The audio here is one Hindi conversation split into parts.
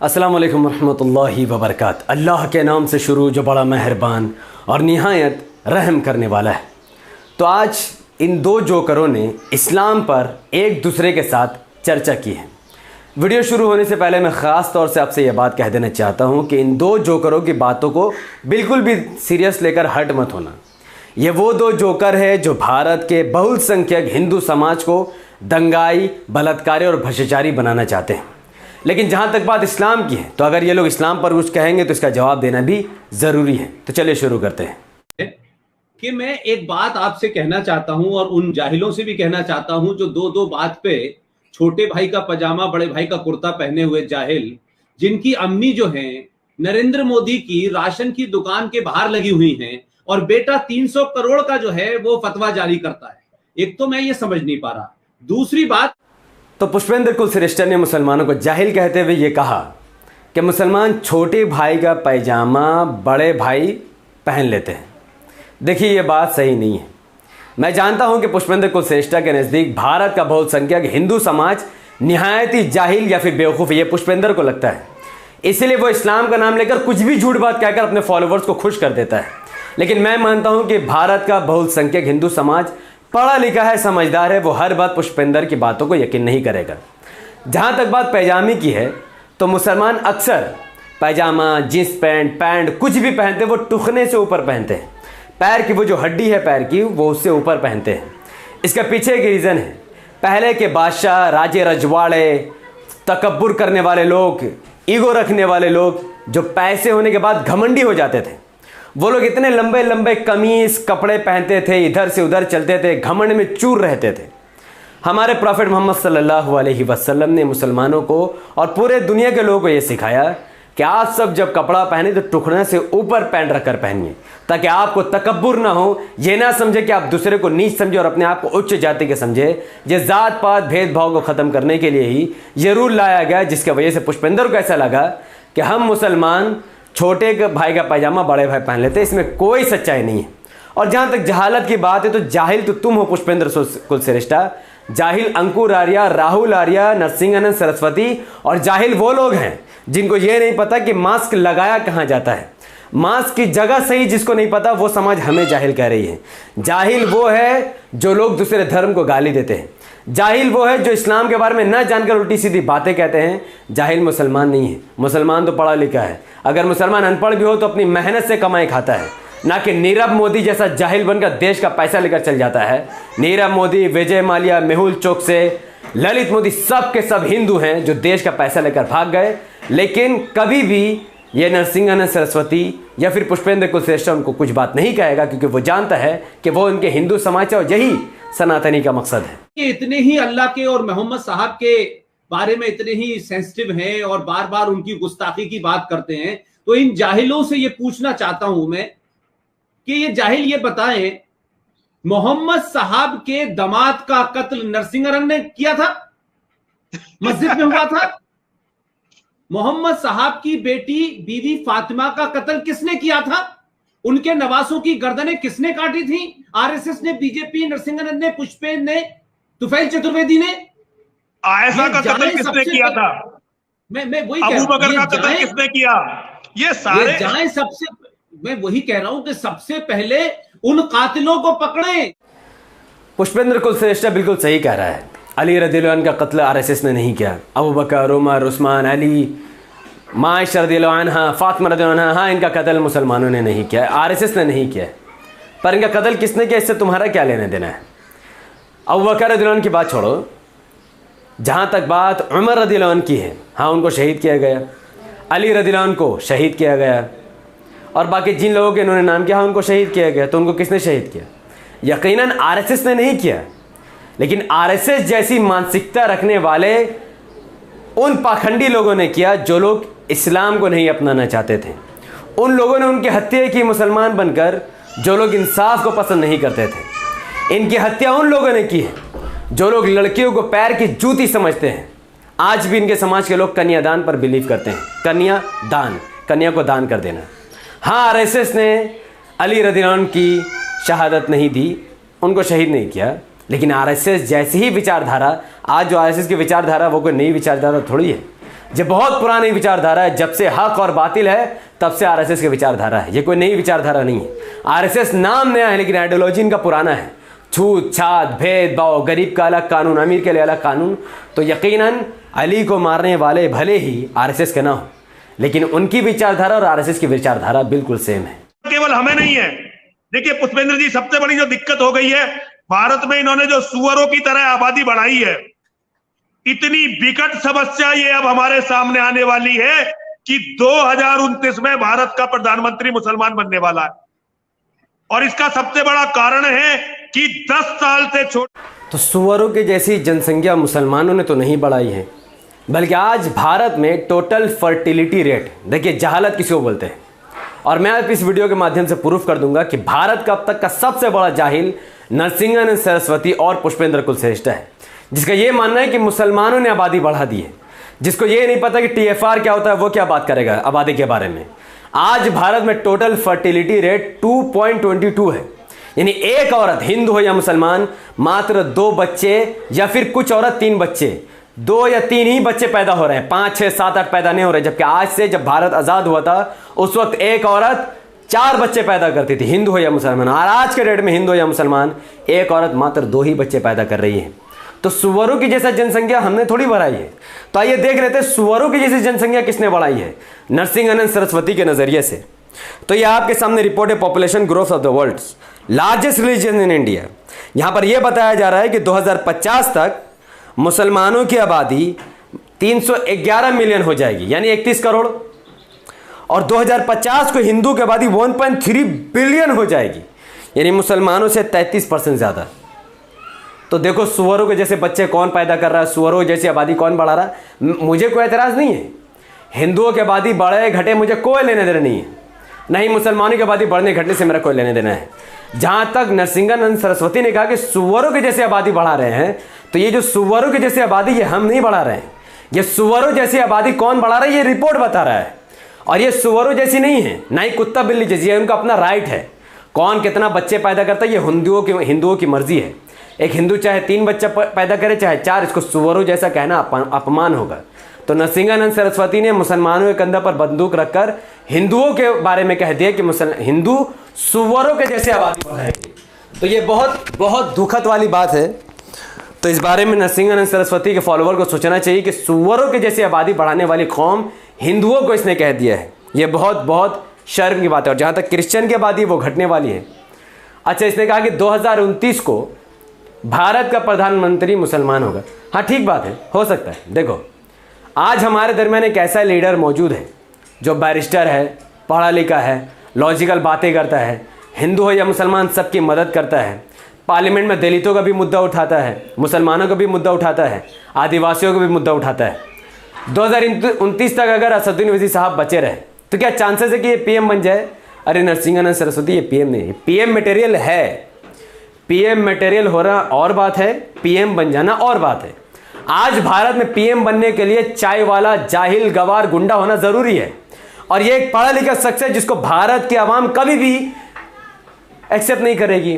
अस्सलाम वालेकुम रहमतुल्लाहि व बरकात। अल्लाह के नाम से शुरू जो बड़ा मेहरबान और निहायत रहम करने वाला है। तो आज इन दो जोकरों ने इस्लाम पर एक दूसरे के साथ चर्चा की है। वीडियो शुरू होने से पहले मैं ख़ास तौर से आपसे यह बात कह देना चाहता हूँ कि इन दो जोकरों की बातों को बिल्कुल भी सीरियस लेकर हर्ट मत होना। ये वो दो जोकर है जो भारत के बहुसंख्यक हिंदू समाज को दंगाई, बलात्कारी और भ्रष्टाचारी बनाना चाहते हैं। लेकिन जहाँ तक बात इस्लाम की है, तो अगर ये लोग इस्लाम पर कुछ कहेंगे तो इसका जवाब देना भी ज़रूरी है। तो चलिए शुरू करते हैं। कि मैं एक बात आपसे कहना चाहता हूं और उन जाहिलों से भी कहना चाहता हूं जो दो बात पे छोटे भाई का पजामा बड़े भाई का कुर्ता पहने हुए जाहिल, जिनकी अम्मी जो हैं नरेंद्र मोदी की राशन की दुकान के बाहर लगी हुई हैं और बेटा 300 करोड़ का जो है वो फतवा जारी करता है। एक तो मैं ये समझ नहीं पा रहा। दूसरी बात, तो पुष्पेंद्र कुलश्रेष्ठ ने मुसलमानों को जाहिल कहते हुए ये कहा कि मुसलमान छोटे भाई का पैजामा बड़े भाई पहन लेते हैं। देखिए, ये बात सही नहीं है। मैं जानता हूं कि पुष्पेंद्र कुलश्रेष्ठ के नज़दीक भारत का बहुसंख्यक हिंदू समाज निहायत ही जाहिल या फिर बेवकूफ़, ये पुष्पेंद्र को लगता है। इसीलिए वो इस्लाम का नाम लेकर कुछ भी झूठ बात कहकर अपने फॉलोवर्स को खुश कर देता है। लेकिन मैं मानता हूं कि भारत का बहुसंख्यक हिंदू समाज पढ़ा लिखा है, समझदार है। वो हर बात पुष्पेंद्र की बातों को यकीन नहीं करेगा। जहाँ तक बात पैजामे की है, तो मुसलमान अक्सर पैजामा, जींस पैंट कुछ भी पहनते वो टुकने से ऊपर पहनते हैं। पैर की वो जो हड्डी है पैर की, वो उससे ऊपर पहनते हैं। इसका पीछे एक रीज़न है। पहले के बादशाह, राजे रजवाड़े, तकब्बुर करने वाले लोग, ईगो रखने वाले लोग, जो पैसे होने के बाद घमंडी हो जाते थे, वो लोग इतने लंबे लंबे कमीज कपड़े पहनते थे, इधर से उधर चलते थे, घमंड में चूर रहते थे। हमारे प्रॉफिट मोहम्मद सल्लल्लाहु अलैहि वसल्लम ने मुसलमानों को और पूरे दुनिया के लोगों को ये सिखाया कि आप सब जब कपड़ा पहने तो टुकड़े से ऊपर पहन रखकर पहनिए, ताकि आपको तकब्बुर ना हो, ये ना समझे कि आप दूसरे को नीच समझे और अपने आप को उच्च जाति के समझे। ये जात पात भेदभाव को ख़त्म करने के लिए ही ये रूल लाया गया, जिसकी वजह से पुष्पेंद्र को ऐसा लगा कि हम मुसलमान छोटे भाई का पैजामा बड़े भाई पहन लेते, इसमें कोई सच्चाई नहीं है। और जहाँ तक जहालत की बात है, तो जाहिल तो तुम हो पुष्पेंद्र कुलश्रेष्ठ। जाहिल अंकुर आर्या, राहुल आर्या, नरसिंहानंद सरस्वती और जाहिल वो लोग हैं जिनको ये नहीं पता कि मास्क लगाया कहाँ जाता है, मास्क की जगह सही जिसको नहीं पता, वो समाज हमें जाहिल कह रही है। जाहिल वो है जो लोग दूसरे धर्म को गाली देते हैं। जाहिल वो है जो इस्लाम के बारे में ना जानकर उल्टी सीधी बातें कहते हैं। जाहिल मुसलमान नहीं है। मुसलमान तो पढ़ा लिखा है। अगर मुसलमान अनपढ़ भी हो तो अपनी मेहनत से कमाई खाता है, ना कि नीरव मोदी जैसा जाहिल बनकर देश का पैसा लेकर चल जाता है। नीरव मोदी, विजय माल्या, मेहुल चोकसे, ललित मोदी, सब के सब हिंदू हैं जो देश का पैसा लेकर भाग गए। लेकिन कभी भी ये नरसिंहानंद सरस्वती या फिर पुष्पेंद्र कुलश्रेष्ठ उनको कुछ बात नहीं कहेगा, क्योंकि वो जानता है कि वो उनके हिंदू समाज और यही सनातनी का मकसद है। ये इतने ही अल्लाह के और मोहम्मद साहब के बारे में इतने ही सेंसिटिव हैं और बार बार उनकी गुस्ताखी की बात करते हैं, तो इन जाहिलों से ये पूछना चाहता हूं मैं कि ये जाहिल ये बताएं, मोहम्मद साहब के दामाद का कत्ल नरसिंहानंद ने किया था? मस्जिद में हुआ था? मोहम्मद साहब की बेटी बीवी फातिमा का कत्ल किसने किया था? उनके नवासों की गर्दनें किसने काटी थी? आरएसएस ने, बीजेपी, नरसिंहानंद ने, पुष्पेंद्र ने, तुफैल चतुर्वेदी ने। आयशा का कत्ल किसने किया था? मैं वही अबू बकर का कत्ल किसने किया? ये सारे जाए सबसे, मैं वही कह रहा हूं कि सबसे पहले उन कातिलों को पकड़ें। पुष्पेंद्र कुलश्रेष्ठ बिल्कुल सही कह रहा है। अली रज़ियल्लाहु अन्हु का कत्ल आरएसएस ने नहीं किया। अबू बकर, उमर, उस्मान, अली, मायशा रज़ियल्लाहु अन्हा, फातिमा रज़ियल्लाहु अन्हा, हाँ, इनका कत्ल मुसलमानों ने नहीं किया, आरएसएस ने नहीं किया। पर इनका कत्ल किसने किया, इससे तुम्हारा क्या लेना देना है? अबू बकर रज़ियल्लाहु अन्हु की बात छोड़ो, जहाँ तक बात उमर रज़ियल्लाहु अन्हु की है, हाँ, उनको शहीद किया गया। अली रज़ियल्लाहु अन्हु को शहीद किया गया। और बाकी जिन लोगों के इन्होंने नाम किया, हाँ, उनको शहीद किया गया। तो उनको किसने शहीद किया? यकीनन आरएसएस ने नहीं किया। लेकिन आरएसएस जैसी मानसिकता रखने वाले उन पाखंडी लोगों ने किया जो लोग इस्लाम को नहीं अपनाना चाहते थे। उन लोगों ने उनकी हत्या की मुसलमान बनकर, जो लोग इंसाफ को पसंद नहीं करते थे। इनकी हत्या उन लोगों ने की है जो लोग लड़कियों को पैर की जूती समझते हैं। आज भी इनके समाज के लोग कन्यादान पर बिलीव करते हैं। कन्यादान, कन्या को दान कर देना। हाँ, आरएसएस ने अली रज़ियल्लाहु अन्हु की शहादत नहीं दी, उनको शहीद नहीं किया। लेकिन आरएसएस जैसी ही विचारधारा, आज जो आरएसएस की विचारधारा वो कोई नई विचारधारा थोड़ी है। ये बहुत पुरानी विचारधारा है। जब से हक और बातिल है तब से आरएसएस की विचारधारा है। ये कोई नई विचारधारा नहीं है। आरएसएस नाम नया है लेकिन आइडियोलॉजी इनका पुराना है। छूत छात, भेदभाव, गरीब का अलग कानून, अमीर के लिए अलग कानून। तो यकीनन अली को मारने वाले भले ही आरएसएस के ना हो, लेकिन उनकी विचारधारा और आरएसएस की विचारधारा बिल्कुल सेम है। केवल हमें नहीं है। देखिए पुष्पेंद्र जी, सबसे बड़ी जो दिक्कत हो गई है भारत में, इन्होंने जो सुअरों की तरह आबादी बढ़ाई है, इतनी विकट समस्या ये अब हमारे सामने आने वाली है कि 2029 में भारत का प्रधानमंत्री मुसलमान बनने वाला है। और इसका सबसे बड़ा कारण है कि 10 साल से तो सुअरों की जैसी जनसंख्या मुसलमानों ने तो नहीं बढ़ाई है, बल्कि आज भारत में टोटल फर्टिलिटी रेट, देखिए जहालत किसी को बोलते हैं, और मैं आज इस वीडियो के माध्यम से प्रूफ कर दूंगा कि भारत का अब तक का सबसे बड़ा जाहिल नरसिंहानंद सरस्वती और पुष्पेंद्र कुलश्रेष्ठ है, जिसका यह मानना है कि मुसलमानों ने आबादी बढ़ा दी है, जिसको यह नहीं पता कि TFR क्या होता है, वो क्या बात करेगा आबादी के बारे में। आज भारत में टोटल फर्टिलिटी रेट 2.22 है, यानी एक औरत, हिंदू हो या मुसलमान, मात्र 2 बच्चे या फिर कुछ औरत 3 बच्चे, 2 या 3 ही बच्चे पैदा हो रहे हैं, 5, 6, 7, 8 पैदा नहीं हो रहे। जबकि आज से जब भारत आजाद हुआ था उस वक्त एक औरत 4 बच्चे पैदा करती थी, हिंदू हो या मुसलमान। और आज के डेट में हिंदू या मुसलमान, एक औरत मात्र 2 ही बच्चे पैदा कर रही है। तो सुअरों की जैसा जनसंख्या हमने थोड़ी बढ़ाई है। तो आइए देख रहे थे सुअरों की जैसी जनसंख्या किसने बढ़ाई है, नरसिंहानंद सरस्वती के नजरिए से। तो ये आपके सामने रिपोर्ट है population growth of the world largest religion in India. यहां पर यह बताया जा रहा है कि 2050 तक मुसलमानों की आबादी 311 मिलियन हो जाएगी, यानी 31 करोड़, और 2050 को हिंदू की आबादी 1.3 बिलियन हो जाएगी, यानी मुसलमानों से 33% ज्यादा। तो देखो सुअरों के जैसे बच्चे कौन पैदा कर रहा है, सुअरों जैसी आबादी कौन बढ़ा रहा है। मुझे कोई एतराज नहीं है, हिंदुओं की आबादी बढ़े घटे मुझे कोई लेने देना नहीं है, नहीं मुसलमानों की आबादी बढ़ने घटने से मेरा कोई लेने देना है। जहां तक नरसिंहानंद सरस्वती ने कहा कि सुअरों की जैसी आबादी बढ़ा रहे हैं, तो ये जो सुअरों की जैसी आबादी ये हम नहीं बढ़ा रहे हैं। ये सुअरों जैसी आबादी कौन बढ़ा रहा है, ये रिपोर्ट बता रहा है। और ये सुअरों जैसी नहीं है, ना ही कुत्ता बिल्ली जैसी है, उनका अपना राइट है। कौन कितना बच्चे पैदा करता है ये हिंदुओं की मर्जी है। एक हिंदू चाहे 3 बच्चा पैदा करे चाहे 4, इसको सुअरों जैसा कहना अपमान होगा। तो नरसिंहानंद सरस्वती ने मुसलमानों के कंधे पर बंदूक रखकर हिंदुओं के बारे में कह दिया कि हिंदू सुअरों के जैसे आबादी बढ़ाएंगे। तो ये बहुत बहुत दुखद वाली बात है। तो इस बारे में नरसिंहानंद सरस्वती के फॉलोअर को सोचना चाहिए कि सुअरों के जैसी आबादी बढ़ाने वाली कौम हिंदुओं को इसने कह दिया है। ये बहुत बहुत शर्म की बात है। और जहाँ तक क्रिश्चियन की आबादी वो घटने वाली है। अच्छा, इसने कहा कि 2029 को भारत का प्रधानमंत्री मुसलमान होगा। हाँ ठीक बात है, हो सकता है। देखो आज हमारे दरमियान एक ऐसा लीडर मौजूद है जो बैरिस्टर है, पढ़ा लिखा है, लॉजिकल बातें करता है, हिंदू हो या मुसलमान सबकी मदद करता है, पार्लियामेंट में दलितों का भी मुद्दा उठाता है, मुसलमानों का भी मुद्दा उठाता है, आदिवासियों का भी मुद्दा उठाता है। 2029 तक अगर असदुद्दीन ओवैसी साहब बचे रहे तो क्या चांसेस है कि ये PM बन जाए? अरे नरसिंहानंद सरस्वती ये PM नहीं, PM मटेरियल है। PM मटेरियल हो रहा और बात है, PM बन जाना और बात है। आज भारत में PM बनने के लिए चाय वाला, जाहिल, गवार, गुंडा होना जरूरी है। और ये एक पढ़ा लिखा शख्स है जिसको भारत की आवाम कभी भी एक्सेप्ट नहीं करेगी।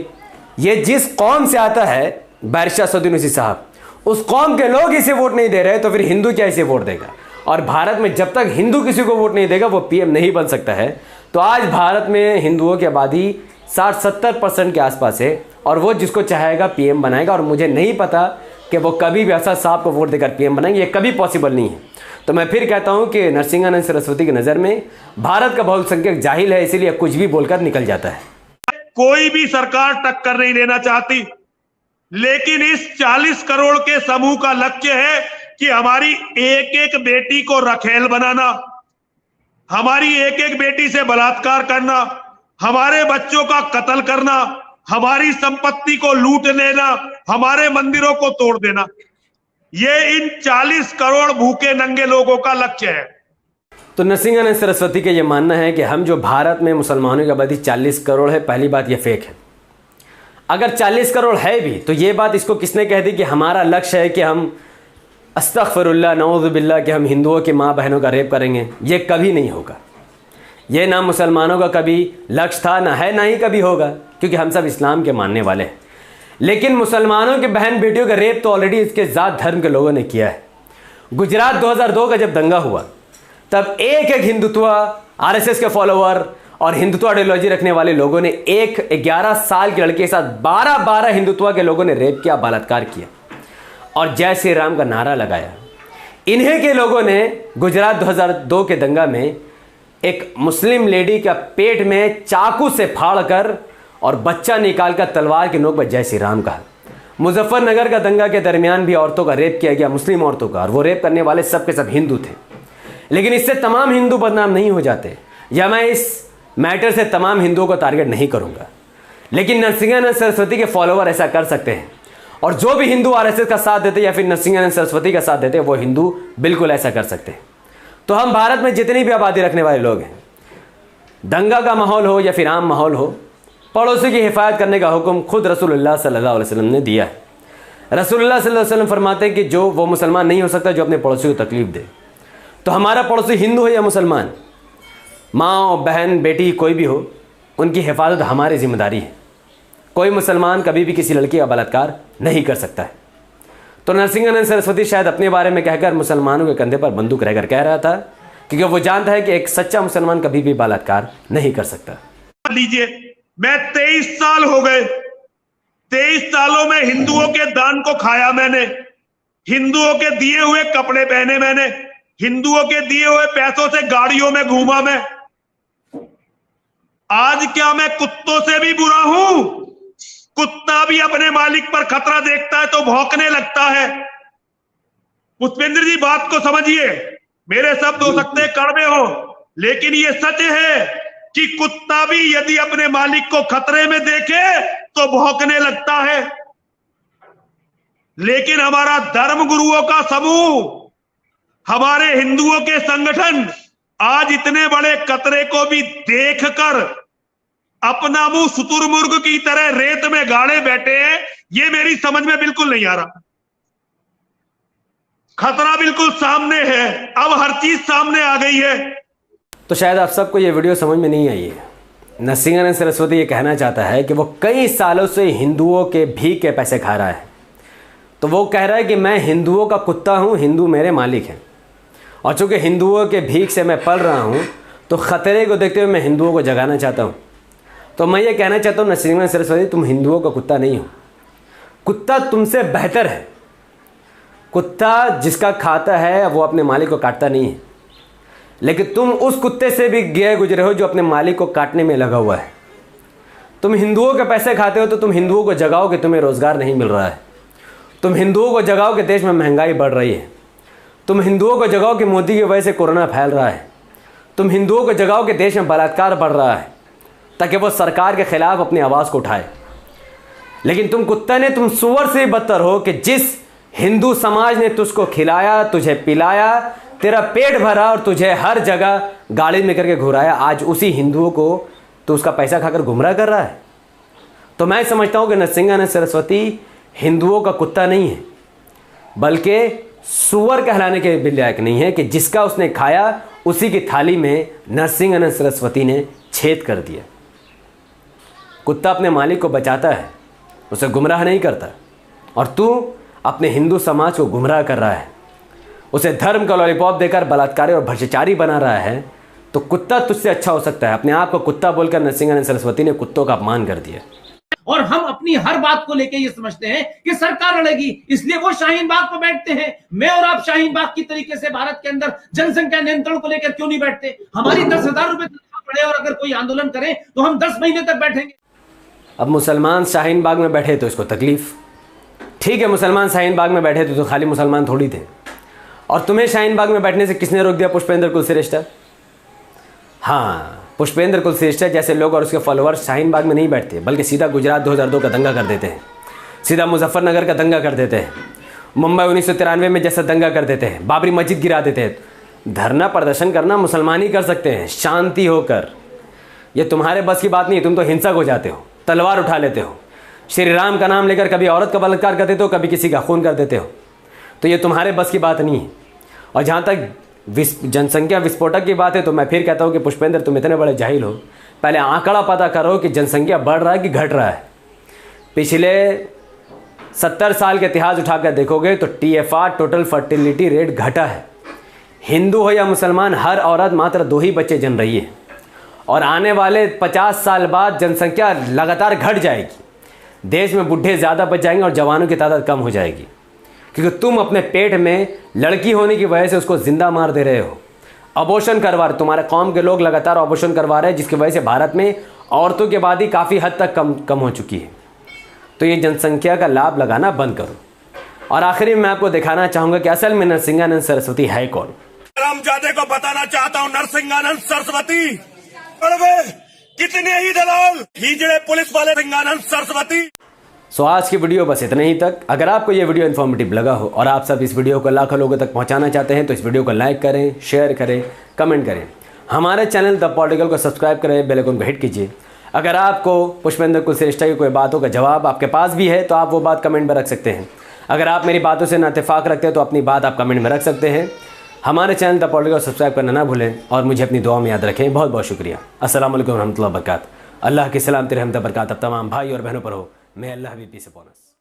ये जिस कौम से आता है बैरिस्टर असदुद्दीन ओवैसी साहब, उस कौम के लोग इसे वोट नहीं दे रहे तो फिर हिंदू क्या इसे वोट देगा? और भारत में जब तक हिंदू किसी को वोट नहीं देगा वो PM नहीं बन सकता है। तो आज भारत में हिंदुओं की आबादी 60-70% के आसपास है और वो जिसको चाहेगा PM बनाएगा। और मुझे नहीं पता कि वो कभी भी असद साहब को वोट देकर PM बनाएंगे, ये कभी पॉसिबल नहीं है। तो मैं फिर कहता हूं कि नरसिंहानंद सरस्वती की नज़र में भारत का बहुसंख्यक जाहिल है, इसीलिए कुछ भी बोलकर निकल जाता है। कोई भी सरकार टक्कर नहीं देना चाहती, लेकिन इस 40 करोड़ के समूह का लक्ष्य है कि हमारी एक एक बेटी को रखेल बनाना, हमारी एक एक बेटी से बलात्कार करना, हमारे बच्चों का कत्ल करना, हमारी संपत्ति को लूट लेना, हमारे मंदिरों को तोड़ देना। ये इन 40 करोड़ भूखे नंगे लोगों का लक्ष्य है। तो नरसिंहानंद सरस्वती का यह मानना है कि हम जो भारत में मुसलमानों की आबादी 40 करोड़ है, पहली बात यह फेक है। अगर 40 करोड़ है भी तो ये बात इसको किसने कह दी कि हमारा लक्ष्य है कि हम अस्तगफिरुल्लाह नऊज़ु बिल्लाह कि हम हिंदुओं की माँ बहनों का रेप करेंगे? ये कभी नहीं होगा। ये ना मुसलमानों का कभी लक्ष्य था, ना है, ना ही कभी होगा, क्योंकि हम सब इस्लाम के मानने वाले हैं। लेकिन मुसलमानों के बहन बेटियों का रेप तो ऑलरेडी इसके ज़ात धर्म के लोगों ने किया है। गुजरात 2002 का जब दंगा हुआ तब एक एक हिंदुत्व, आरएसएस के फॉलोअर और हिंदुत्व आइडियोलॉजी रखने वाले लोगों ने एक 11 साल के लड़के के साथ 12 हिंदुत्व के लोगों ने रेप किया, बलात्कार किया और जय श्री राम का नारा लगाया। इन्हीं के लोगों ने गुजरात 2002 के दंगा में एक मुस्लिम लेडी का पेट में चाकू से फाड़कर और बच्चा निकालकर तलवार की नोक पर जय श्री राम कहा। मुजफ्फरनगर का दंगा के दरमियान भी औरतों का रेप किया गया, मुस्लिम औरतों का, और वो रेप करने वाले सब के सब हिंदू थे। लेकिन इससे तमाम हिंदू बदनाम नहीं हो जाते, या मैं इस मैटर से तमाम हिंदुओं को टारगेट नहीं करूंगा, लेकिन नरसिंहानंद सरस्वती के फॉलोअर ऐसा कर सकते हैं। और जो भी हिंदू आरएसएस का साथ देते या फिर नरसिंहानंद सरस्वती का साथ देते, वो हिंदू बिल्कुल ऐसा कर सकते हैं। तो हम भारत में जितनी भी आबादी रखने वाले लोग हैं, दंगा का माहौल हो या फिर आम माहौल हो, पड़ोसी की हिफाजत करने का हुक्म खुद रसूलुल्लाह सल्लल्लाहु अलैहि वसल्लम ने दिया है। रसूलुल्लाह सल्लल्लाहु अलैहि वसल्लम फरमाते हैं कि जो वो मुसलमान नहीं हो सकता जो अपने पड़ोसी को तकलीफ दे। तो हमारा पड़ोसी हिंदू हो या मुसलमान, माँ बहन बेटी कोई भी हो, उनकी हिफाजत हमारी जिम्मेदारी है। कोई मुसलमान कभी भी किसी लड़की का बलात्कार नहीं कर सकता है। तो नरसिंहानंद सरस्वती शायद अपने बारे में कहकर मुसलमानों के कंधे पर बंदूक रहकर कह रहा था, क्योंकि वो जानता है कि एक सच्चा मुसलमान कभी भी बलात्कार नहीं कर सकता। लीजिए, मैं 23 साल हो गए, 23 सालों में हिंदुओं के दान को खाया मैंने, हिंदुओं के दिए हुए कपड़े पहने मैंने, हिंदुओं के दिए हुए पैसों से गाड़ियों में घूमा मैं। आज क्या मैं कुत्तों से भी बुरा हूं? कुत्ता भी अपने मालिक पर खतरा देखता है तो भौंकने लगता है। पुष्पेंद्र जी, बात को समझिए, मेरे शब्द हो सकते हैं कड़वे हो, लेकिन ये सच है कि कुत्ता भी यदि अपने मालिक को खतरे में देखे तो भौंकने लगता है। लेकिन हमारा धर्म गुरुओं का समूह, हमारे हिंदुओं के संगठन आज इतने बड़े खतरे को भी देखकर अपना मुंह शुतुरमुर्ग की तरह रेत में गाड़े बैठे हैं। ये मेरी समझ में बिल्कुल नहीं आ रहा। खतरा बिल्कुल सामने है, अब हर चीज सामने आ गई है। तो शायद आप सबको ये वीडियो समझ में नहीं आई है। नरसिंहानंद सरस्वती ये कहना चाहता है कि वो कई सालों से हिंदुओं के भीख के पैसे खा रहा है। तो वो कह रहा है कि मैं हिंदुओं का कुत्ता हूँ, हिंदू मेरे मालिक हैं, और चूंकि हिंदुओं के भीख से मैं पल रहा हूँ तो खतरे को देखते हुए मैं हिंदुओं को जगाना चाहता हूँ। तो मैं ये कहना चाहता हूँ नरसिंहानंद सरस्वती, तुम हिंदुओं का कुत्ता नहीं हो, कुत्ता तुमसे बेहतर है। कुत्ता जिसका खाता है वो अपने मालिक को काटता नहीं है, लेकिन तुम उस कुत्ते से भी गए गुजरे हो जो अपने मालिक को काटने में लगा हुआ है। तुम हिंदुओं के पैसे खाते हो तो तुम हिंदुओं को जगाओ कि तुम्हें रोजगार नहीं मिल रहा है। तुम हिंदुओं को जगाओ कि देश में महंगाई बढ़ रही है। तुम हिंदुओं को जगाओ कि मोदी की वजह से कोरोना फैल रहा है। तुम हिंदुओं को जगाओ कि देश में बलात्कार बढ़ रहा है, ताकि वो सरकार के खिलाफ अपनी आवाज़ को उठाए। लेकिन तुम कुत्ता ने, तुम सुअर से बदतर हो कि जिस हिंदू समाज ने तुझको खिलाया, तुझे पिलाया, तेरा पेट भरा और तुझे हर जगह गाड़ी में करके घुराया, आज उसी हिंदुओं को तो उसका पैसा खाकर गुमराह कर रहा है। तो मैं समझता हूं कि नरसिंहानंद सरस्वती हिंदुओं का कुत्ता नहीं है, बल्कि सुअर कहलाने के भी लायक नहीं है कि जिसका उसने खाया उसी की थाली में नरसिंहानंद सरस्वती ने छेद कर दिया। कुत्ता अपने मालिक को बचाता है, उसे गुमराह नहीं करता, और तू अपने हिंदू समाज को गुमराह कर रहा है, उसे धर्म का लॉलीपॉप देकर बलात्कारी और भ्रष्टाचारी बना रहा है। तो कुत्ता तुझसे अच्छा हो सकता है। अपने आप को कुत्ता बोलकर नरसिंहानंद सरस्वती ने कुत्तों का अपमान कर दिया। और हम अपनी हर बात को लेकर ये समझते हैं कि सरकार लड़ेगी, इसलिए वो शाहीन बाग पर बैठते हैं। मैं और आप शाहीन बाग की तरीके से भारत के अंदर जनसंख्या नियंत्रण को लेकर क्यों नहीं बैठते? हमारी 10,000 रुपए तनख्वाह पड़े और अगर कोई आंदोलन करे तो हम 10 महीने तक बैठेंगे। अब मुसलमान शाहीन बाग में बैठे तो इसको तकलीफ, ठीक है, मुसलमान शाहीन बाग में बैठे तो खाली मुसलमान थोड़ी थे। और तुम्हें शाहीन बाग में बैठने से किसने रोक दिया? पुष्पेंद्र कुलश्रेष्ठ। हाँ, पुष्पेंद्र कुलश्रेष्ठ जैसे लोग और उसके फॉलोअर्स शाहीन बाग में नहीं बैठते, बल्कि सीधा गुजरात 2002 का दंगा कर देते हैं, सीधा मुजफ्फरनगर का दंगा कर देते हैं, मुंबई 1993 में जैसा दंगा कर देते हैं, बाबरी मस्जिद गिरा देते हैं। धरना प्रदर्शन करना मुसलमान ही कर सकते हैं, शांति होकर। ये तुम्हारे बस की बात नहीं है, तुम तो हिंसक हो जाते हो, तलवार उठा लेते हो, श्री राम का नाम लेकर कभी औरत का बलात्कार कर देते हो, कभी किसी का खून कर देते हो। तो ये तुम्हारे बस की बात नहीं है। और जहाँ तक जनसंख्या विस्फोटक की बात है, तो मैं फिर कहता हूँ कि पुष्पेंद्र, तुम इतने बड़े जाहिल हो, पहले आंकड़ा पता करो कि जनसंख्या बढ़ रहा है कि घट रहा है। पिछले 70 साल के इतिहास उठाकर देखोगे तो TFR टोटल फर्टिलिटी रेट घटा है। हिंदू हो या मुसलमान, हर औरत मात्र 2 ही बच्चे जन रही है और आने वाले 50 साल बाद जनसंख्या लगातार घट जाएगी। देश में बूढ़े ज़्यादा बच जाएंगे और जवानों की तादाद कम हो जाएगी, क्योंकि तुम अपने पेट में लड़की होने की वजह से उसको जिंदा मार दे रहे हो। अबॉर्शन करवा रहे, तुम्हारे कौम के लोग लगातार अबॉर्शन करवा रहे हैं, जिसकी वजह से भारत में औरतों की आबादी काफ़ी हद तक कम हो चुकी है। तो ये जनसंख्या का लाभ लगाना बंद करो। और आखिरी में मैं आपको दिखाना चाहूँगा कि असल में नरसिंहानंद सरस्वती है कौन। रामजादे को बताना चाहता हूँ, नरसिंहानंद सरस्वती कितने ही दलाल हिजड़े पुलिस वाले सिंहानंद सरस्वती। सो आज की वीडियो बस इतने ही तक। अगर आपको ये वीडियो इन्फॉर्मेटिव लगा हो और आप सब इस वीडियो को लाखों लोगों तक पहुंचाना चाहते हैं तो इस वीडियो को लाइक करें, शेयर करें, कमेंट करें। हमारे चैनल द पॉलिटिकल को सब्सक्राइब करें, बेल आइकन को हिट कीजिए। अगर आपको पुष्पेंद्र कुलश्रेष्ठ की कोई बातों का जवाब आपके पास भी है तो आप वो बात कमेंट में रख सकते हैं। अगर आप मेरी बातों से ना इत्तेफाक रखते हैं तो अपनी बात आप कमेंट में रख सकते हैं। हमारे चैनल द पॉलिटिकल को सब्सक्राइब करना ना भूलें और मुझे अपनी दुआ में याद रखें। बहुत बहुत शुक्रिया। अस्सलाम वालेकुम रहमतुल्लाहि व बरकातहू। अल्लाह की सलामती रहमत बरकत अब तमाम भाई और बहनों पर हो। मैं अल्लाह भी पीस अपॉन अस।